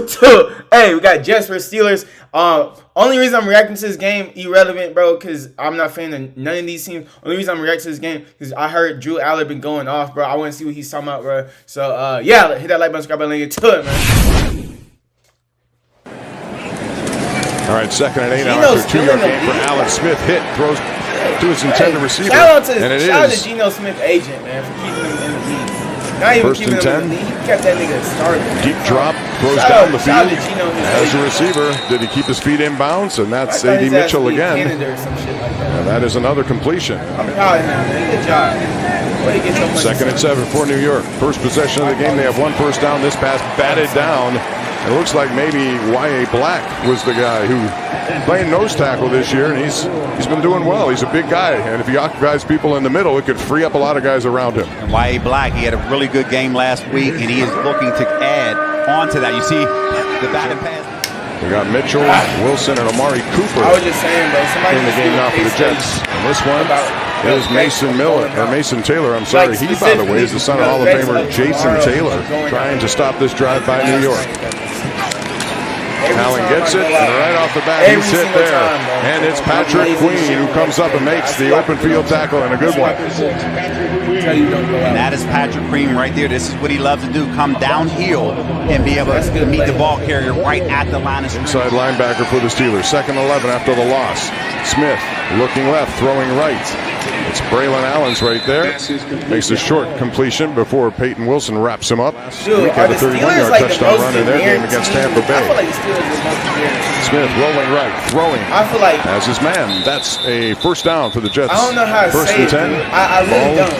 2. Hey, we got Jets versus Steelers. Only reason I'm reacting to this game, irrelevant, bro, because I'm not a fan of none of these teams. Only reason I'm reacting to this game because I heard Drew Aller been going off, bro. I want to see what he's talking about, bro. So, yeah, hit that like button, subscribe button, and get to it, man. All right, 2nd and 8 now after a 2-yard gain for Alex Smith. Hit, throws to his intended receiver. Shout out to Geno Smith agent, man, for keeping him in the league. Not even First keeping him in the league. He kept that nigga started. Deep drop, throws down the field. As a receiver, did he keep his feet in bounds? And that's A.D. Mitchell again. And that is another completion. I'm proud of him, man. Good job. 2nd and 7 for New York. First possession of the game. They have 1 first down. This pass batted down. It looks like maybe Y.A. Black was the guy who playing nose tackle this year, and he's been doing well. He's a big guy, and if he occupies people in the middle, it could free up a lot of guys around him. And Y.A. Black, he had a really good game last week, and he is looking to add on to that. You see the batting pass. We got Mitchell, Wilson, and Amari Cooper. I was just saying, bro, somebody in the game now for the Jets. And this one is Mason Taylor. I'm sorry. He, by the way, is the son of Hall of Famer Jason Taylor, trying to stop this drive by New York. Allen gets it, and right off the bat, he's hit there. And it's Patrick Queen who comes up and makes the open field tackle, and a good one. And that is Patrick Queen right there. This is what he loves to do, come downhill and be able to meet the ball carrier right at the line of scrimmage. Inside linebacker for the Steelers. 2nd 11 after the loss. Smith looking left, throwing right. It's Braylon Allen's right there. Makes a short completion before Peyton Wilson wraps him up. Dude, had a 31-yard touchdown run in their game against Tampa Bay. Smith rolling right, throwing as his man. That's a first down for the Jets. I don't know how to first say and 10. I really don't.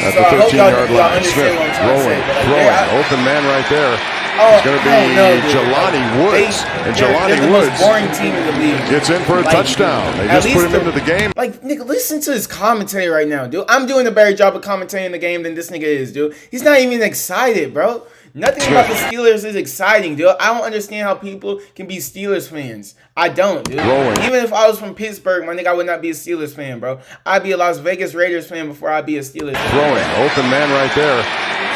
At the 13-yard line. Smith rolling, throwing. Open man right there. It's going to be Jelani Woods. And Jelani Woods boring team in the league. Gets in for a touchdown. They just put him into the game. Like, nigga, listen to his commentary right now, dude. I'm doing a better job of commentating the game than this nigga is, dude. He's not even excited, bro. Nothing about the Steelers is exciting, dude. I don't understand how people can be Steelers fans. I don't, dude. Even if I was from Pittsburgh, my nigga, I would not be a Steelers fan, bro. I'd be a Las Vegas Raiders fan before I'd be a Steelers fan. Throwing. Open man right there.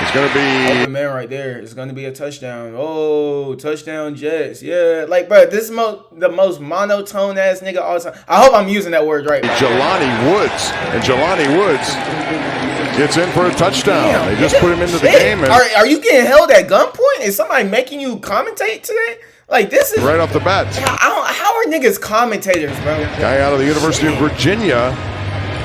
It's going to be... Open man right there. It's going to be a touchdown. Oh, touchdown Jets. Yeah. Like, bro, this is the most monotone ass nigga all the time. I hope I'm using that word right. Jelani Woods. And Jelani Woods gets in for a touchdown. Damn, they just put him into the game. And are you getting held at gunpoint? Is somebody making you commentate today? Like, this is... Right off the bat. How are niggas commentators, bro? Guy out of the University of Virginia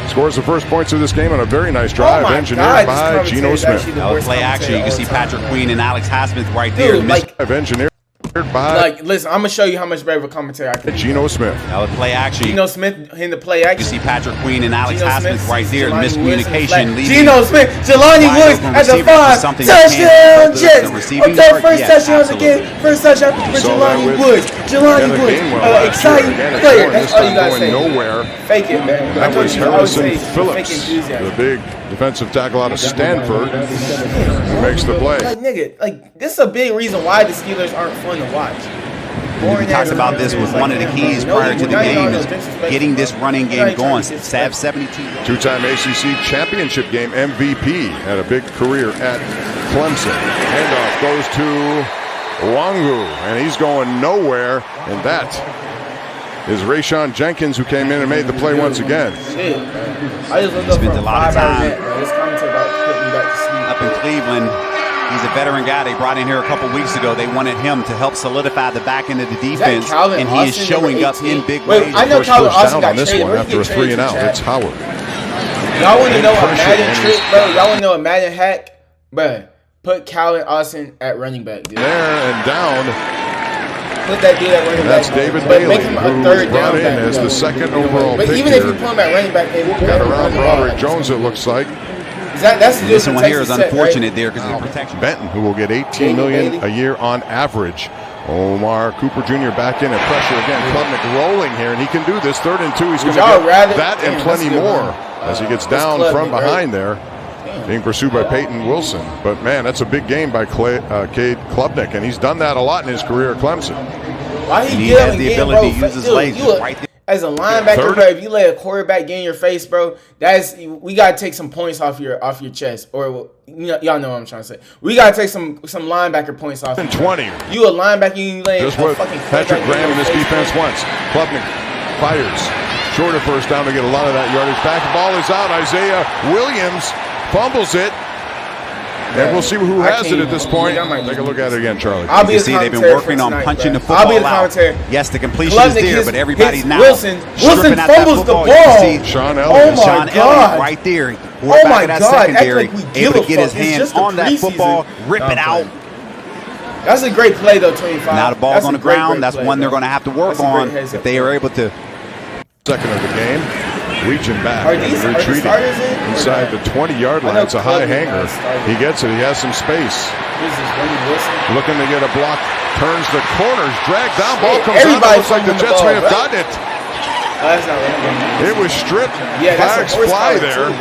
scores the first points of this game on a very nice drive, engineered by Geno Smith. That was play action. You can see Patrick Queen and Alex Highsmith right there. Like, engineered by... Like, listen, I'm going to show you how much better of a commentator I can. Geno Smith. That was play action. Geno Smith in the play action. You see Patrick Queen and Alex Highsmith right there. Miscommunication. Geno Smith, Jelani Woods at the 5. Touchdown, Jets. Okay, first touchdown again. First touchdown for Jelani Woods. Jelani Woods, exciting player. That's all you got to say. Nowhere. Fake it, man. That was Harrison Phillips, the big defensive tackle out of Stanford, who makes the play. Like, nigga, like, this is a big reason why the Steelers aren't fun to watch. We talked about this was one of the keys prior to the game is getting this running game going. Sav 72. Two-time ACC championship game MVP, had a big career at Clemson. Handoff goes to Wangu, and he's going nowhere, and that is Rayshon Jenkins, who came in and made the play once again. I just spent a lot of time up in Cleveland. He's a veteran guy they brought in here a couple weeks ago. They wanted him to help solidify the back end of the defense, and he is showing up in big ways. I know Calvin Austin got on this one after a 3 and out. It's Howard. Y'all want to know a Madden trick, bro? Y'all want to know a Madden hack, bro? Put Calvin Austin at running back, dude. There and down. Put that dude at running back. That's David Bailey, who's brought in as the 2nd overall pick. But even if you put him at running back, they got around Broderick Jones, it looks like. This one here is unfortunate there because of the protection. Benton, who will get $18 million a year on average. Omar Cooper Jr. back in at pressure again. Klubnik rolling here, and he can do this. 3rd and 2. He's going to get that and plenty more as he gets down from behind there. Being pursued by Peyton Wilson. But, man, that's a big game by Cade Klubnik, and he's done that a lot in his career at Clemson. Why he has the ability to use his legs right there. As a linebacker, bro, if you let a quarterback get in your face, bro, we gotta take some points off your chest, or y'all know what I'm trying to say. We gotta take some linebacker points off. 20. You a linebacker, you lay just what Patrick Graham and this defense wants. Klubnik fires short of first down to get a lot of that yardage back. The ball is out. Isaiah Williams fumbles it. And we'll see who has it at this point. Take a look at it again, Charlie. I'll be you see, they've been working on punching the football I'll be the commentator. out. Yes, the completion is there, but everybody's now Wilson fumbles the ball. Sean Elliott. Oh Sean Elliott right there. Quarterback of that secondary, able to get his hand on that football, rip it out. That's a great play, though, 25. Now the ball's on the ground. That's one they're going to have to work on if they are able to. Second of the game. Reaching back and retreating inside the 20-yard line. It's a high hanger. He gets it. He has some space. Looking to get a block. Turns the corners. Dragged down. Ball comes out. Looks like the Jets may have gotten it. It was stripped. Flags fly there.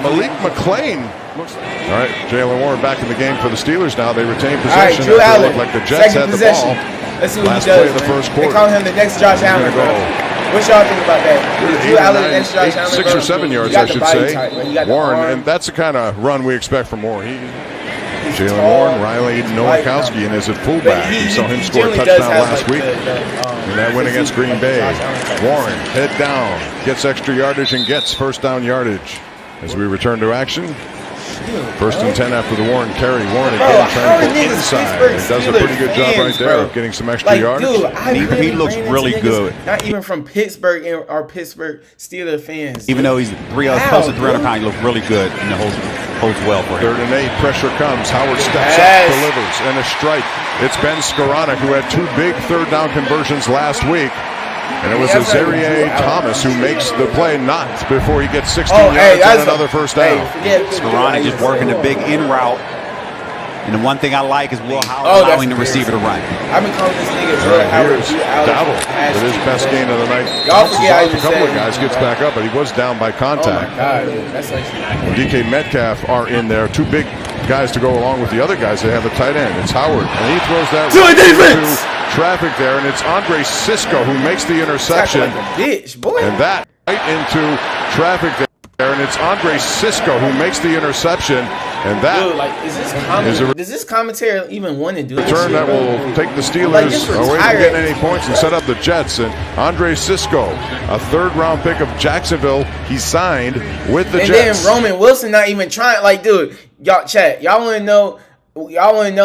Malik McLean. All right, Jalen Warren back in the game for the Steelers now. They retain possession. Drew Allen. Looked like the Jets had the ball. Let's see what Last he does, play of the first quarter. They call him the next Josh Allen, bro. What y'all think about that? Drew Allen and Josh Allen, 6 or 7 yards, I should say. Warren, and that's the kind of run we expect from Warren. Jalen Warren, Riley Nowakowski, and is at fullback. We saw him score a touchdown last week in that win against Green Bay. Warren, head down, gets extra yardage and gets first down yardage. As we return to action, first and 10 after the Warren carry. Warren again trying to go inside. He does a pretty good job right there of getting some extra yardage. Dude, he looks really good. Not even from Pittsburgh and our Pittsburgh Steelers fans. Even though he's close to 300 pounds, he looks really good and holds well for him. 3rd and 8, pressure comes. Howard steps up, delivers, and a strike. It's Ben Skoranek, who had 2 big 3rd down conversions last week. And it was Azariah Thomas who makes the play, not before he gets 16 yards and another first down. Skoranek just working the big in route. And the one thing I like is Will Howard allowing the receiver to run. I've been calling this nigga Will Howard. Here's Dowdle with his best gain of the night. Y'all forget a couple of guys gets back up, but he was down by contact. Oh my God, that's like DK Metcalf are in there. 2 big guys to go along with the other guys. They have a tight end. It's Howard, and he throws that to defense. Traffic there, and it's Andre Sisco who makes the interception. Like a bitch, boy. And that right into traffic there, and it's Andre Sisco who makes the interception. And that does this commentary even want to do this? Return that will take the Steelers away from getting any points and set up the Jets. And Andre Sisco, a 3rd-round pick of Jacksonville, he signed with the Jets. And then Roman Wilson not even trying. Like, dude, y'all chat. Y'all want to know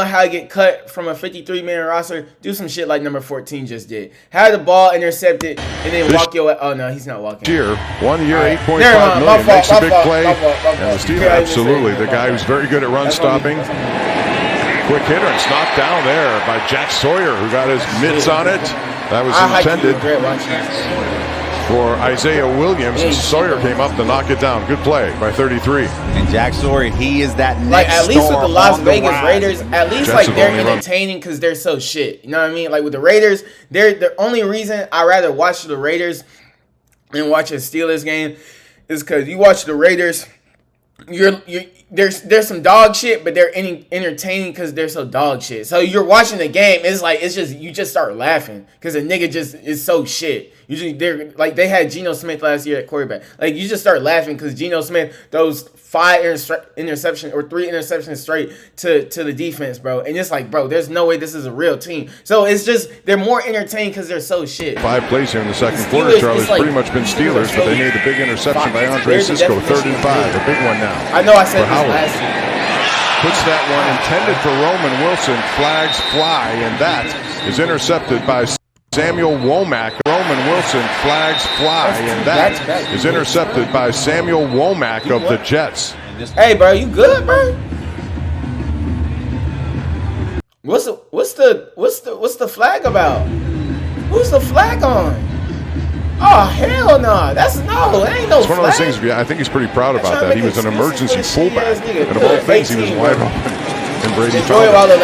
how to get cut from a 53-man roster? Do some shit like number 14 just did. Have the ball intercepted and then walk your way. Oh, no, he's not walking. Year, 1 year, $8.5 million. Makes a big play. And the Steelers, absolutely. The guy who's very good at run stopping. Quick hitter, and it's knocked down there by Jack Sawyer, who got his mitts on it. That was intended for Isaiah Williams. Sawyer came up to knock it down. Good play by 33. And Jack Sawyer, he is that next like at least with the Las Vegas Raiders, at least Jets like they're entertaining because they're so shit. You know what I mean? Like with the Raiders, they're the only reason I rather watch the Raiders than watch a Steelers game is because you watch the Raiders. There's some dog shit, but they're entertaining because they're so dog shit. So you're watching the game, you just start laughing because the nigga just is so shit. They're like they had Geno Smith last year at quarterback. Like you just start laughing because Geno Smith those 5 interceptions or 3 interceptions straight to the defense, bro. And it's like, bro, there's no way this is a real team. So it's just they're more entertaining because they're so shit. 5 plays here in the second quarter, Charlie's pretty much been Steelers, but they made the big interception by Andre Sisco, 3rd and 5, a big one now. I know I said this last year. Puts that one intended for Roman Wilson. Flags fly, and that is intercepted by Samuel Womack. Roman Wilson, flags fly, and that is intercepted by Samuel Womack of the Jets. Hey, bro, you good, bro? What's the flag about? Who's the flag on? Oh, hell no. That ain't no flag. It's one of those things, I think he's pretty proud about that. He was an emergency fullback. And of all things, he was wide open. And Brady found it.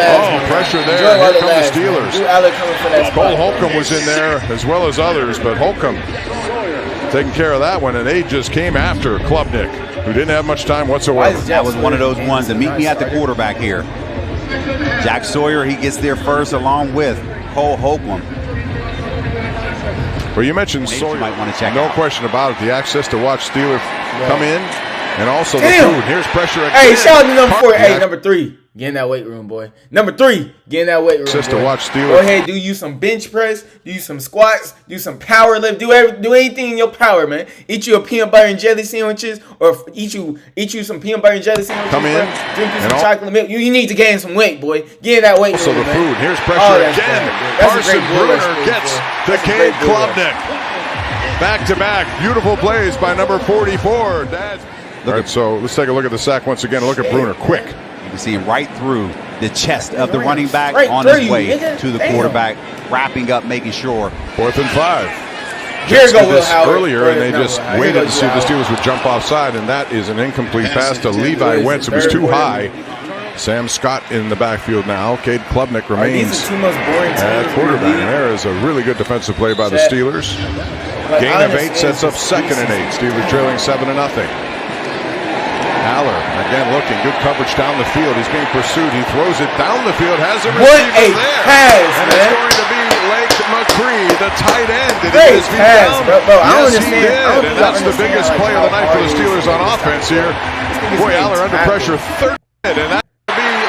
Pressure there. Here come the Steelers. Cole Holcomb was in there as well as others, but Holcomb taking care of that one, and they just came after Klubnik, who didn't have much time whatsoever. That was one of those ones that meet me at the quarterback here. Jack Sawyer, he gets there first along with Cole Holcomb. Well, you mentioned Sawyer. Might want to check no out. question about it. The access to watch Steelers come in, and also the Damn. food. Here's pressure again. Hey, shout out to number 4. Hey, number 3. Get in that weight room, boy. Number 3. Get in that weight room, Just boy. to watch Steelers. Go ahead, do you some bench press, do you some squats, do some power lift, do anything in your power, man. Eat you a peanut butter and jelly sandwiches, or eat you some peanut butter and jelly sandwiches. Come in, bro. Drink you some chocolate milk. You need to gain some weight, boy. Get in that weight room, So the man. food. Here's Oh, pressure that's again. bad, that's a Carson great bull rush Bruner move, gets boy. the That's a Cade great bull rush. Klubnik. Back to back. Beautiful plays by number 44. All right, so let's take a look at the sack once again. Look at Bruner. Quick. You can see him right through the chest of the running back Right on through his you, way nigga. to the Damn. quarterback, wrapping up, making sure. 4th and 5. Here Jets go did Will this Howard. earlier, and they just Here waited goes to see if the Will Steelers would jump offside, and that is an incomplete pass to Levi Howard. Wentz. It was too high. Sam Scott in the backfield now. Cade Klubnik remains These are two most boring teams at in the quarterback. league. And there is a really good defensive play by the Chet. Steelers. Like, Gain I of 8 understand sets up it's 2nd and 8. Steelers trailing 7-0. Haller again looking, good coverage down the field. He's being pursued. He throws it down the field. Has a What receiver a there, pass, and man. it's going to be Lake McCree, the tight end. Did Great his feet pass, down? bro. Bro, I don't Yes, he understand. did, I don't and think that's y'all the biggest understand, play of the like, night how for the hard it Steelers is on to offense tackle. here. This Boy, nigga's Haller under getting pressure, tackled. 3rd, and that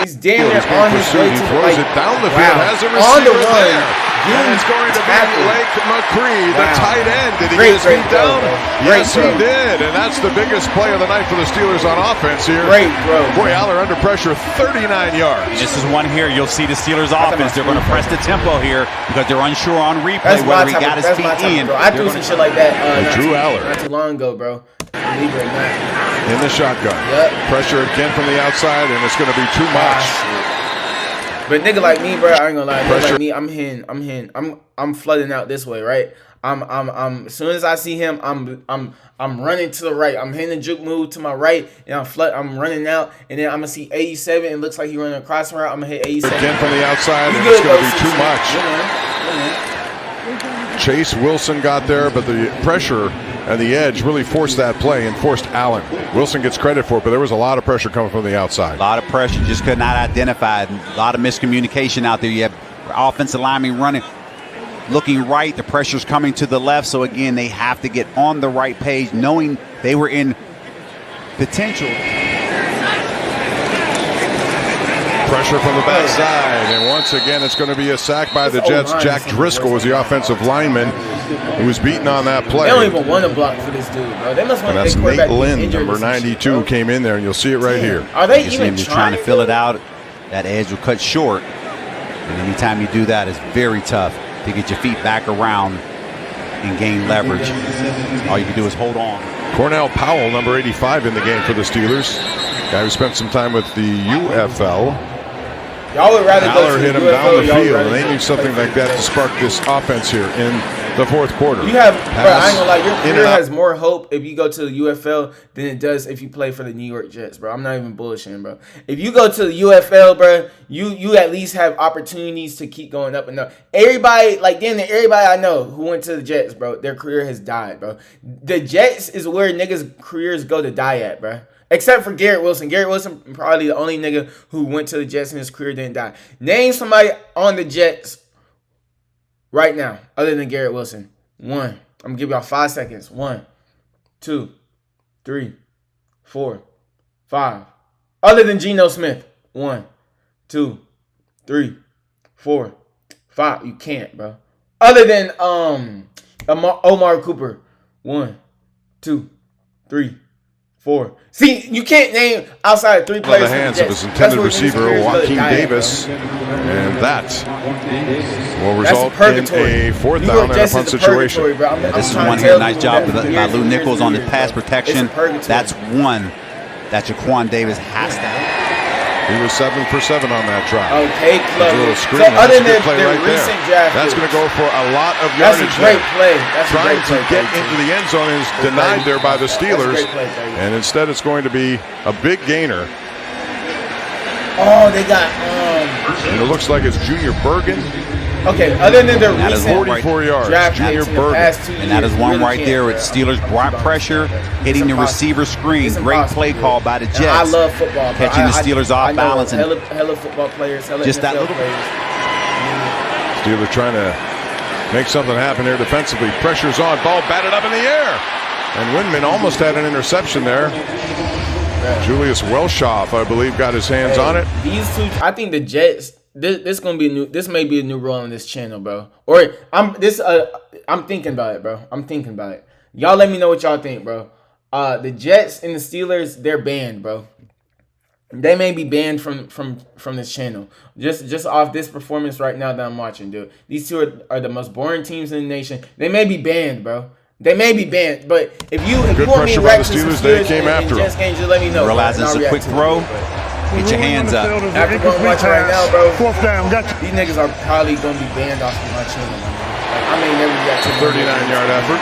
He's damn near He's being on his way pursued. He to throws it down the field. Has a receiver on the run. there. And it's going to be Tackled. Lake McCree, the Wow. tight end. Did he Great, get his feet great throw, down? bro. Yes, Great he throw. did. And that's the biggest play of the night for the Steelers on offense here. Great throw. Boy, Haller under pressure, 39 yards. This is one here. You'll see the Steelers offense. They're going to press the tempo here because they're unsure on replay That's my whether he type got of, his that's my feet type in. of throw. I threw some shit like that Drew Haller not too long ago, bro. Believe it or not. in the shotgun. Yep. Pressure again from the outside, and it's going to be too much. But nigga like me, bro, I ain't gonna lie. Nigga Pressure. like me, I'm flooding out this way, right? I'm as soon as I see him, I'm running to the right. I'm hitting the juke move to my right, and I'm running out, and then I'm gonna see 87. It looks like he running a crossing route. I'm gonna hit 87. Again from the outside, You and good, it's going to though, be too CC. much. Good man. Chase Wilson got there, but the pressure and the edge really forced that play and forced Allen. Wilson gets credit for it, but there was a lot of pressure coming from the outside. A lot of pressure, just could not identify. A lot of miscommunication out there. You have offensive linemen running, looking right. The pressure's coming to the left. So again, they have to get on the right page, knowing they were in potential. Pressure from the backside, and once again, it's going to be a sack by the Jets. Jack Driscoll was the offensive lineman who was beaten on that play. They don't even want to block for this dude, bro. They must want And that's their Nate quarterback to be Lynn, injured or number some shit, 92, bro. came in there, and you'll see it right here. Are they You see even him just trying to fill it out. That edge will cut short. And anytime you do that, it's very tough to get your feet back around and gain leverage. All you can do is hold on. Cornell Powell, number 85 in the game for the Steelers. Guy who spent some time with the UFL. Y'all would rather Haller go to hit the him down UFL, the y'all would field, rather and they need something play like that to spark this offense here in the fourth quarter. You have, bro, I ain't gonna lie, your in and career out. has more hope if you go to the UFL than it does if you play for the New York Jets, bro. I'm not even bullshitting, bro. If you go to the UFL, bro, you at least have opportunities to keep going up and up. Everybody, like damn near everybody I know who went to the Jets, bro, their career has died, bro. The Jets is where niggas' careers go to die at, bro. Except for Garrett Wilson. Garrett Wilson probably the only nigga who went to the Jets and his career didn't die. Name somebody on the Jets right now other than Garrett Wilson. One. I'm going to give y'all 5 seconds. 1, 2, 3, 4, 5. Other than Geno Smith. 1, 2, 3, 4, 5. You can't, bro. Other than Omar Cooper. 1, 2, 3, 4. See, you can't name outside of 3 Out players. of the hands of his That's intended where niggas' receiver, careers go to Joaquin die at, Davis, bro. and that will That's result in purgatory. a fourth New down York and a Jets punt is the situation. purgatory, bro. I'm This is trying one to here. tell Nice people job that by for Lou years and Nichols years on and the pass years. protection. It's a purgatory. That's one that Jaquan Davis has to have. He was 7 for 7 on that drive. Okay, There's a little Club. screen. So That's other a good than play their right there. recent draft That's pick, going to go for a lot of that's a yardage great there. play. That's a Trying great to play. get 32. into the end zone is denied there by the Steelers. That's a great play, 32. And instead it's going to be a big gainer. Oh, they got And it looks like it's Junior Bergen. okay, other than their That is recent 44 yards. draft Junior picks in the Bergen. past 2 And that is years, one really right can't, there bro. with Steelers brought pressure, hitting the receiver screen. It's Great impossible, play dude. call by the And Jets. I love football, bro. Catching the Steelers off I know balance and hella football players, hella just NFL that little- players. Steelers trying to make something happen here defensively. Pressure's on. Ball batted up in the air. And Windman almost had an interception there. Julius Welshoff, I believe, got his hands on it. These two, I think the Jets. This gonna be new. This may be a new role on this channel, bro. Or I'm thinking about it, bro. I'm thinking about it. Y'all let me know what y'all think, bro. The Jets and the Steelers, they're banned, bro. They may be banned from this channel. Just off this performance right now that I'm watching, dude. These two are the most boring teams in the nation. They may be banned, bro. They may be banned, but if you want me to react to the Steelers came after Jets game, just let me know. Realize it's a quick throw. Get your hands up. After going watching right now, bro. 4th down, gotcha. These niggas are probably gonna be banned off of my channel. I may never react to 39-yard effort.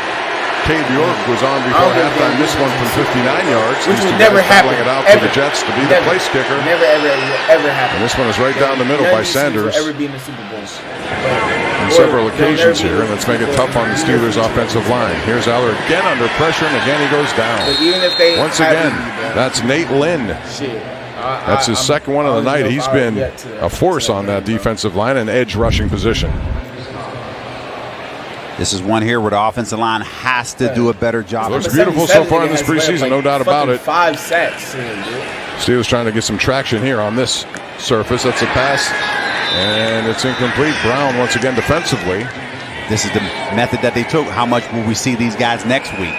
Cade York was on before halftime. This one from 59 yards. Which would never happen. It out for the Jets to be the place kicker. Never, ever happen. And this one is right down the middle by Sanders. Ever be in the Super Bowl. On several occasions here, and let's make it tough on the Steelers' offensive line. Here's Aller again under pressure, and again he goes down. Even if they once again, that's Nate Lynn. Shit. That's his second one of the night. He's been a force on that defensive line and edge rushing position. This is one here where the offensive line has to do a better job. Looks beautiful so far in this preseason, no doubt about it. 5 sacks. Steelers trying to get some traction here on this surface. That's a pass, and it's incomplete. Brown once again defensively. This is the method that they took. How much will we see these guys next week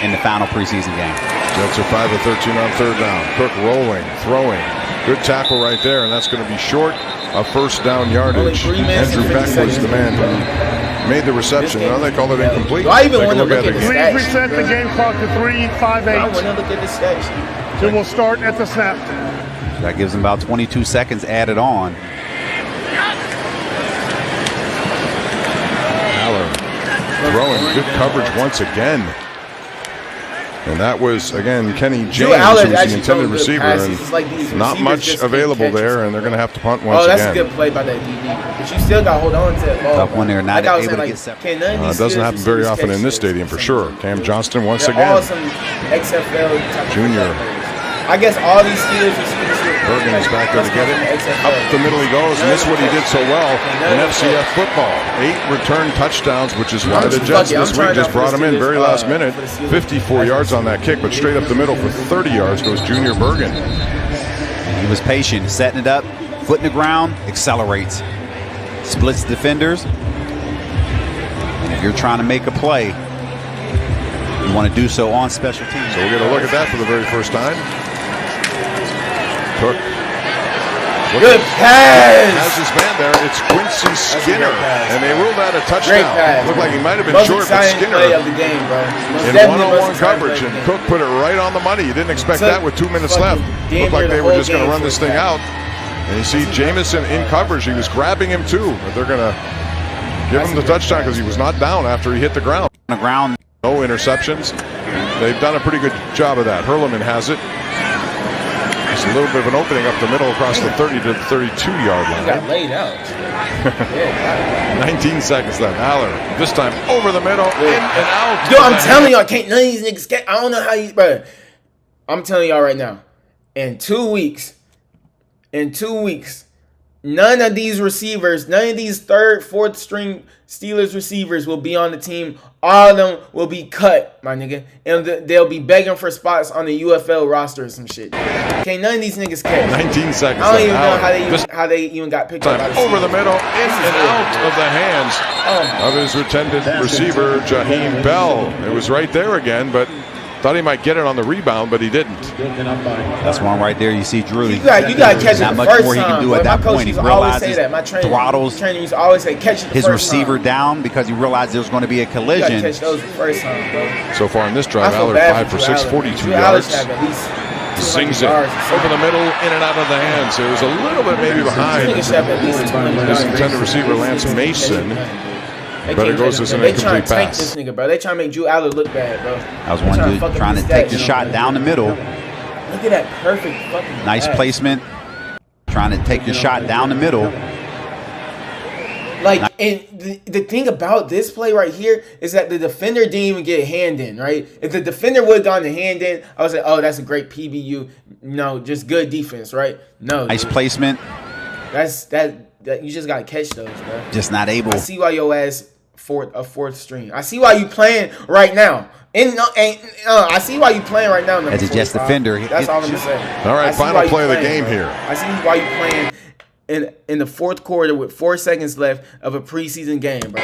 in the final preseason game? Jets are 5 of 13 on 3rd down. Cook rolling, throwing. Good tackle right there, and that's going to be short of 1st down yardage. Andrew Beck was the man who made the reception. Now they call it incomplete. Do I even want to look at the stats? Please reset the game clock to 3:58. I want to look at the stats. It will start at the snap. That gives them about 22 seconds added on. Aller throwing good coverage once again. And that was, again, Kenny James, who was the intended receiver. And not much available there, and they're going to have to punt once again. Oh, that's a good play by that DB. But you still got to hold on to that ball. Tough one there, not able to get separated. It doesn't happen very often in this stadium, for sure. Cam Johnston once again. All some XFL Junior. I guess all these Steelers receivers. Bergen is back there to get it. Up the middle he goes, and this is what he did so well in FCF football. 8 return touchdowns, which is why the Jets this week just brought him in very last minute. 54 yards on that kick, but straight up the middle for 30 yards goes Junior Bergen. He was patient, setting it up, foot in the ground, accelerates, splits defenders. And if you're trying to make a play, you want to do so on special teams. So we'll get a look at that for the very first time. Cook. Good pass. Has his man there. It's Quincy Skinner, and they ruled out a touchdown. Looked like he might have been short, but Skinner play of the game, bro. in one-on-one coverage, and Cook put it right on the money. You didn't expect that with 2 minutes left. Looked like they were just going to run this thing out. And you see Jamison in coverage. He was grabbing him too, but they're going to give him the touchdown because he was not down after he hit the ground. On the ground. No interceptions. They've done a pretty good job of that. Hurleman has it. There's a little bit of an opening up the middle across the 30 to the 32-yard line. He got laid out. 19 seconds left. Aller, this time over the middle, in and out. Dude, I'm telling y'all, can't none of these niggas get. I don't know how you, bro. I'm telling y'all right now, in 2 weeks, none of these receivers, none of these 3rd, 4th string Steelers receivers will be on the team. All of them will be cut, my nigga. And they'll be begging for spots on the UFL roster or some shit. Okay, none of these niggas catch. 19 seconds I don't even left. know how they even got picked up. Over the middle, in and out of the hands of his intended receiver, Jaheim Bell. It was right there again, but thought he might get it on the rebound, but he didn't. That's one right there. You see Drew. You got to catch it not the much first more he can time, do bro. at that My coach point. He used to always say realizes that. My throttles trainer used to always say catch it the his first receiver time. down because he realized there was going to be a You collision. got to catch those the first time, bro. So far in this drive, I feel Aller bad 5 for Drew 6, Aller. 42 Drew Aller yards. should have at least Sings it over the middle, in and out of the hands. It was a little bit maybe behind This nigga should have at least 200 his yards. intended receiver, Lance Mason. But it goes as an They trying incomplete to tank pass. this nigga, bro. They trying to make Drew Aller look bad, bro. That was one dude trying to take the shot down the middle. Look at that perfect fucking Nice pass. placement. Trying to take the shot down the middle. Like, and the thing about this play right here is that the defender didn't even get a hand in, right? If the defender would have gone the hand in, I was like, oh, that's a great PBU. No, just good defense, right? No. Nice dude. placement. That you just got to catch those, bro. Just not able. I see why your ass fourth string. I see why you playing right now. I see why you playing right now. As a just defender. That's all I'm gonna say. All right, final play of the game here. I see why you playing in the fourth quarter with 4 seconds left of a preseason game, bro.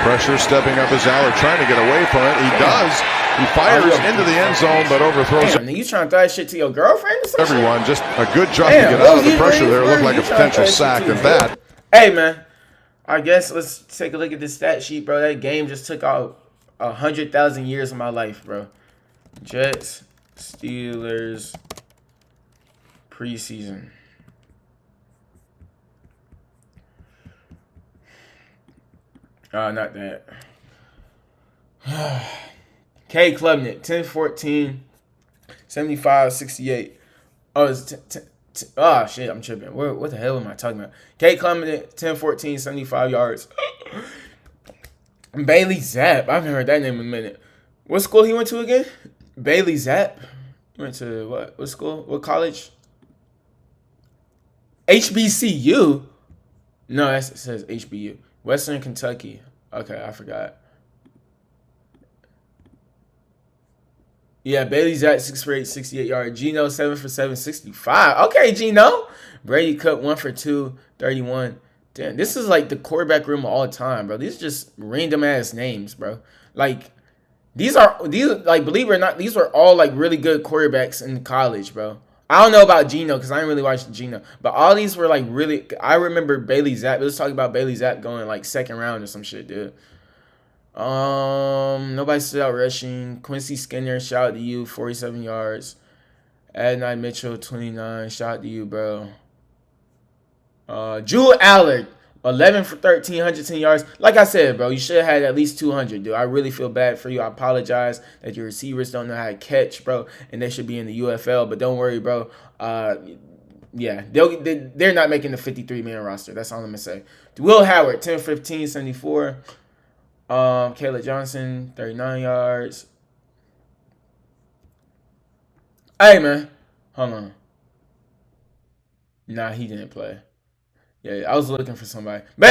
Pressure stepping up as Aller trying to get away from it. He does. He fires into the end zone, but overthrows it. You trying to throw that shit to your girlfriend or something? Everyone, just a good job to get out of the pressure there. It looked like a potential sack and that. Hey, man. I guess let's take a look at the stat sheet, bro. That game just took out 100,000 years of my life, bro. Jets, Steelers, preseason. Not that. K Klubnik, 10-14, 75-68. Oh, it's shit, I'm tripping. What the hell am I talking about? K Klubnik, 10-14, 75 yards. Bailey Zapp. I haven't heard that name in a minute. What school he went to again? Bailey Zapp. He went to what? What school? What college? HBCU? No, it says HBU. Western Kentucky. Okay, I forgot. Yeah, Bailey's at 6 for 8, 68 yards. Geno 7 for 7, 65. Okay, Geno. Brady Cook 1 for 2, 31. Damn, this is like the quarterback room of all time, bro. These are just random ass names, bro. Like these like, believe it or not, these were all like really good quarterbacks in college, bro. I don't know about Geno because I didn't really watch Geno, but all these were like really. I remember Bailey Zapp. It was talking about Bailey Zapp going like second round or some shit, dude. Nobody stood out rushing. Quincy Skinner, shout out to you, 47 yards. Adonai Mitchell, 29. Shout out to you, bro. Jewel Allard, 11 for 13, 110 yards. Like I said, bro, you should have had at least 200, dude. I really feel bad for you. I apologize that your receivers don't know how to catch, bro, and they should be in the UFL. But don't worry, bro. Yeah, they're not making the 53-man roster. That's all I'm gonna say. Will Howard, 10-15, 74. Caleb Johnson, 39 yards. Hey, man. Hold on. Nah, he didn't play. Yeah, I was looking for somebody.